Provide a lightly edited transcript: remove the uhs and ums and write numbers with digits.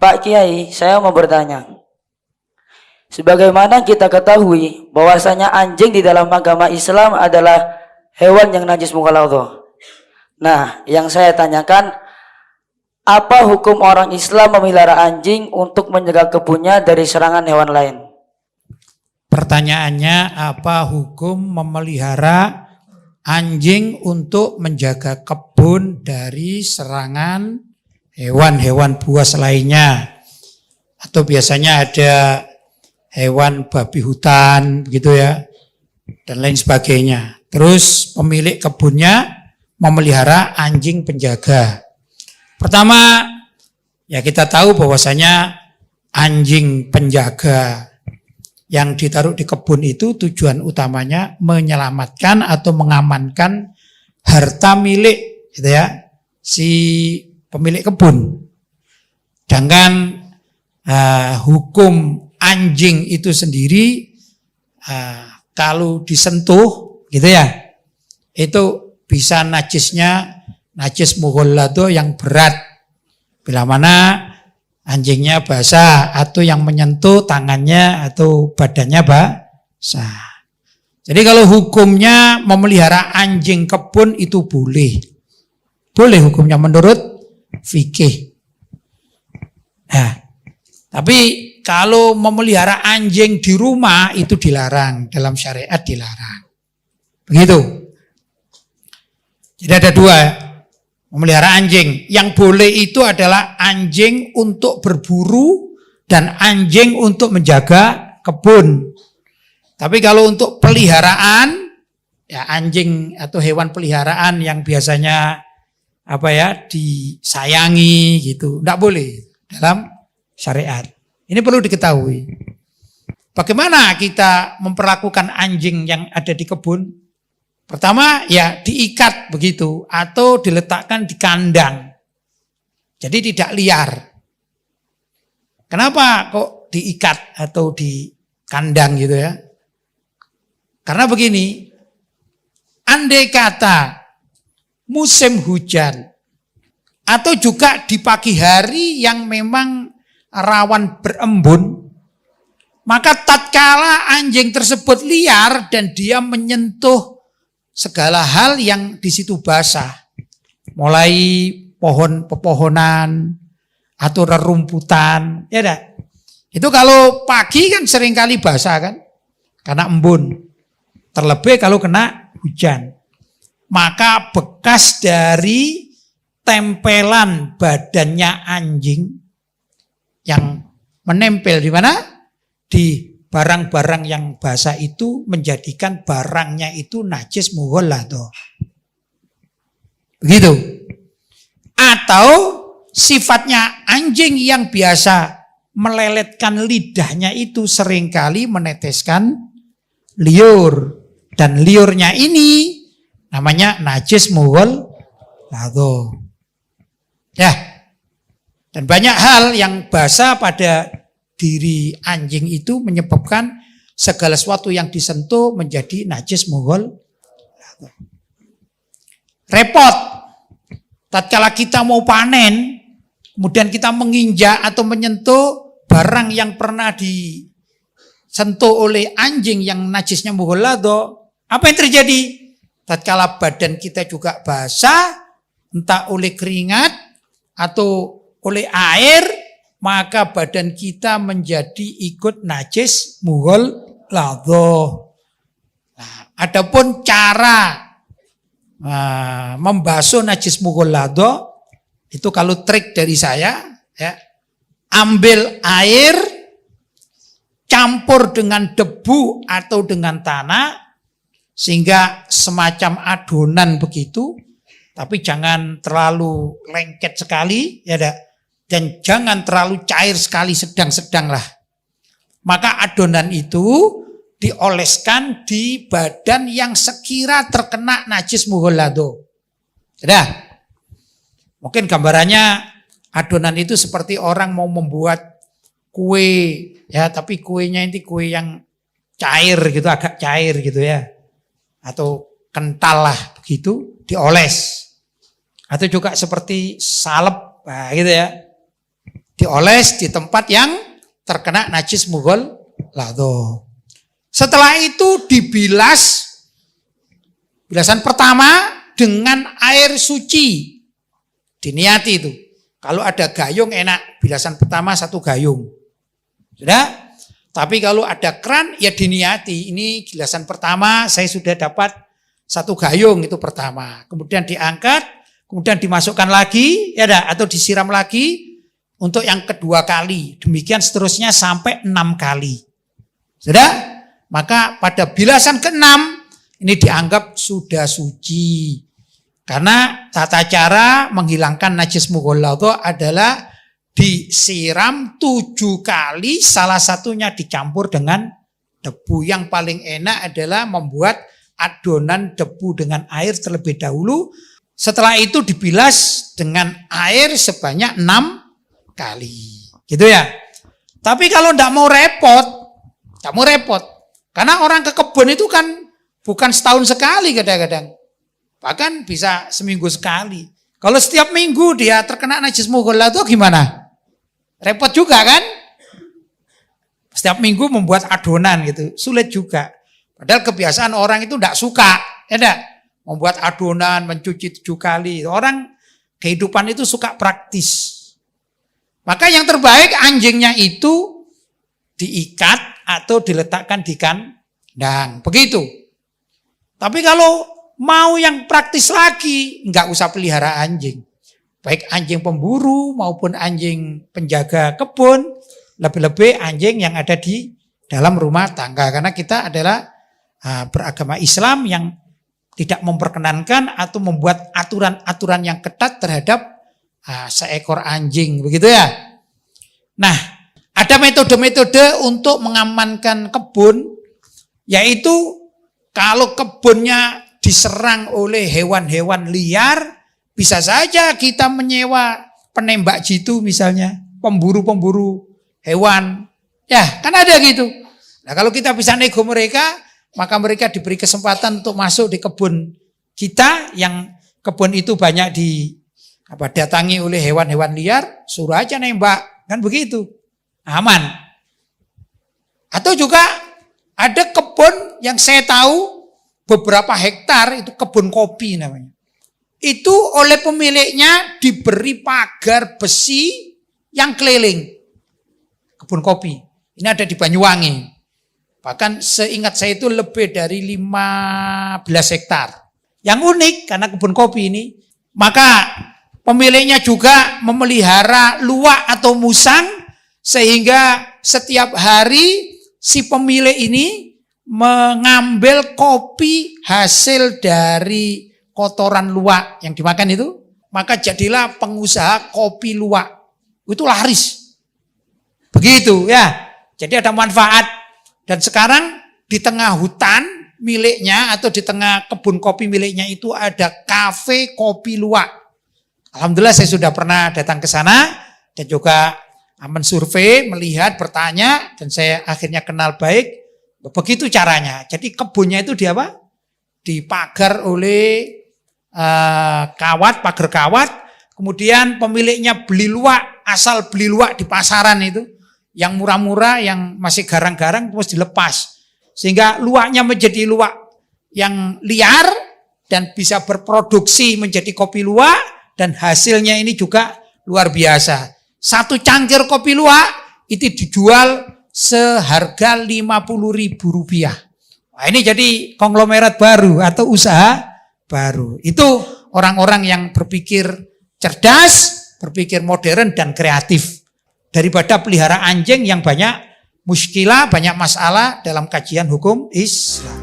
Pak Kiai, saya mau bertanya. Sebagaimana kita ketahui bahwasanya anjing di dalam agama Islam adalah hewan yang najis mukhalladhah. Nah, yang saya tanyakan, apa hukum orang Islam memelihara anjing untuk mencegah kebunnya dari serangan hewan lain? Pertanyaannya, apa hukum memelihara anjing untuk menjaga kebun dari serangan hewan-hewan buas lainnya? Atau biasanya ada hewan babi hutan gitu ya, dan lain sebagainya. Terus pemilik kebunnya memelihara anjing penjaga. Pertama, ya kita tahu bahwasanya anjing penjaga yang ditaruh di kebun itu tujuan utamanya menyelamatkan atau mengamankan harta milik gitu ya, si pemilik kebun. Sedangkan hukum anjing itu sendiri kalau disentuh gitu ya, itu bisa najis mughalladhah yang berat. Bila mana anjingnya basah atau yang menyentuh tangannya atau badannya basah. Jadi kalau hukumnya memelihara anjing kebun itu boleh. Boleh hukumnya menurut fikih. Nah, tapi kalau memelihara anjing di rumah itu dilarang, dalam syariat dilarang. Begitu. Jadi ada dua, memelihara anjing. Yang boleh itu adalah anjing untuk berburu dan anjing untuk menjaga kebun. Tapi kalau untuk peliharaan, ya anjing atau hewan peliharaan yang biasanya disayangi gitu, enggak boleh dalam syariat. Ini perlu diketahui. Bagaimana kita memperlakukan anjing yang ada di kebun? Pertama, ya diikat begitu atau diletakkan di kandang. Jadi tidak liar. Kenapa kok diikat atau di kandang gitu ya? Karena begini, andai kata musim hujan atau juga di pagi hari yang memang rawan berembun, maka tatkala anjing tersebut liar dan dia menyentuh segala hal yang di situ basah, mulai pepohonan atau rerumputan, ya dah. Itu kalau pagi kan seringkali basah kan, karena embun. Terlebih kalau kena hujan, maka bekas dari tempelan badannya anjing yang menempel di mana? Di barang-barang yang basah itu menjadikan barangnya itu najis mughalladhah. Begitu. Atau sifatnya anjing yang biasa meleletkan lidahnya itu seringkali meneteskan liur. Dan liurnya ini namanya najis mughalladhah. Ya. Dan banyak hal yang basah pada diri anjing itu menyebabkan segala sesuatu yang disentuh menjadi najis mughalladhah. Repot. Tatkala kita mau panen, kemudian kita menginjak atau menyentuh barang yang pernah disentuh oleh anjing yang najisnya mughalladhah, apa yang terjadi? Tatkala badan kita juga basah, entah oleh keringat atau oleh air, maka badan kita menjadi ikut najis mughalladhah. Nah, adapun cara membasuh najis mughalladhah itu kalau trik dari saya, ya, ambil air, campur dengan debu atau dengan tanah, sehingga semacam adonan begitu, tapi jangan terlalu lengket sekali, ya dah. Dan jangan terlalu cair sekali, sedang-sedang lah. Maka adonan itu dioleskan di badan yang sekira terkena najis mughalladhah. Sudah? Mungkin gambarannya adonan itu seperti orang mau membuat kue, ya, tapi kuenya ini kue yang cair gitu, agak cair gitu ya. Atau kental lah begitu, dioles. Atau juga seperti salep, nah gitu ya. dioles di tempat yang terkena najis mughalladhah. Setelah itu dibilas, bilasan pertama dengan air suci. Diniati itu. Kalau ada gayung enak, bilasan pertama 1 gayung. Sudah? Tapi kalau ada keran ya diniati. Ini bilasan pertama saya sudah dapat 1 gayung itu pertama. Kemudian diangkat, kemudian dimasukkan lagi, ya dah, atau disiram lagi untuk yang kedua kali. Demikian seterusnya sampai 6 kali. Sudah? Maka pada bilasan ke-6 ini dianggap sudah suci. Karena tata cara menghilangkan najis mughalladhah adalah disiram 7 kali, salah satunya dicampur dengan debu. Yang paling enak adalah membuat adonan debu dengan air terlebih dahulu. Setelah itu dibilas dengan air sebanyak 6 kali. Gitu ya. Tapi kalau tidak mau repot. Karena orang ke kebun itu kan bukan setahun sekali kadang-kadang. Bahkan bisa seminggu sekali. Kalau setiap minggu dia terkena najis mughalladhah gimana? Repot juga kan? Setiap minggu membuat adonan gitu, sulit juga. Padahal kebiasaan orang itu tidak suka, ya enggak? Membuat adonan, mencuci 7 kali. Orang kehidupan itu suka praktis. Maka yang terbaik anjingnya itu diikat atau diletakkan di kandang. Begitu. Tapi kalau mau yang praktis lagi, enggak usah pelihara anjing. Baik anjing pemburu maupun anjing penjaga kebun, lebih-lebih anjing yang ada di dalam rumah tangga. Karena kita adalah beragama Islam yang tidak memperkenankan atau membuat aturan-aturan yang ketat terhadap seekor anjing. Begitu ya. Nah, ada metode-metode untuk mengamankan kebun, yaitu kalau kebunnya diserang oleh hewan-hewan liar, bisa saja kita menyewa penembak jitu misalnya, pemburu-pemburu hewan. Ya, kan ada gitu. Nah, kalau kita bisa nego mereka, maka mereka diberi kesempatan untuk masuk di kebun kita yang kebun itu banyak datangi oleh hewan-hewan liar, suruh aja nembak. Kan begitu. Aman. Atau juga ada kebun yang saya tahu beberapa hektar, itu kebun kopi namanya. Itu oleh pemiliknya diberi pagar besi yang keliling. Kebun kopi. Ini ada di Banyuwangi. Bahkan seingat saya itu lebih dari 15 hektar. Yang unik karena kebun kopi ini, maka pemiliknya juga memelihara luwak atau musang, sehingga setiap hari si pemilik ini mengambil kopi hasil dari kotoran luwak yang dimakan itu, maka jadilah pengusaha kopi luwak. Itu laris. Begitu ya. Jadi ada manfaat. Dan sekarang di tengah hutan miliknya atau di tengah kebun kopi miliknya itu ada kafe kopi luwak. Alhamdulillah saya sudah pernah datang ke sana dan juga mensurvei, melihat, bertanya, dan saya akhirnya kenal baik. Begitu caranya. Jadi kebunnya itu dipagar oleh pagar kawat. Kemudian pemiliknya beli luwak, asal beli luwak di pasaran itu, yang murah-murah, yang masih garang-garang, terus dilepas. Sehingga luwaknya menjadi luwak yang liar dan bisa berproduksi menjadi kopi luwak, dan hasilnya ini juga luar biasa. 1 cangkir kopi luwak itu dijual seharga Rp50.000. Nah, ini jadi konglomerat baru atau usaha baru. Itu orang-orang yang berpikir cerdas, berpikir modern dan kreatif. Daripada pelihara anjing yang banyak muskilah, banyak masalah dalam kajian hukum Islam.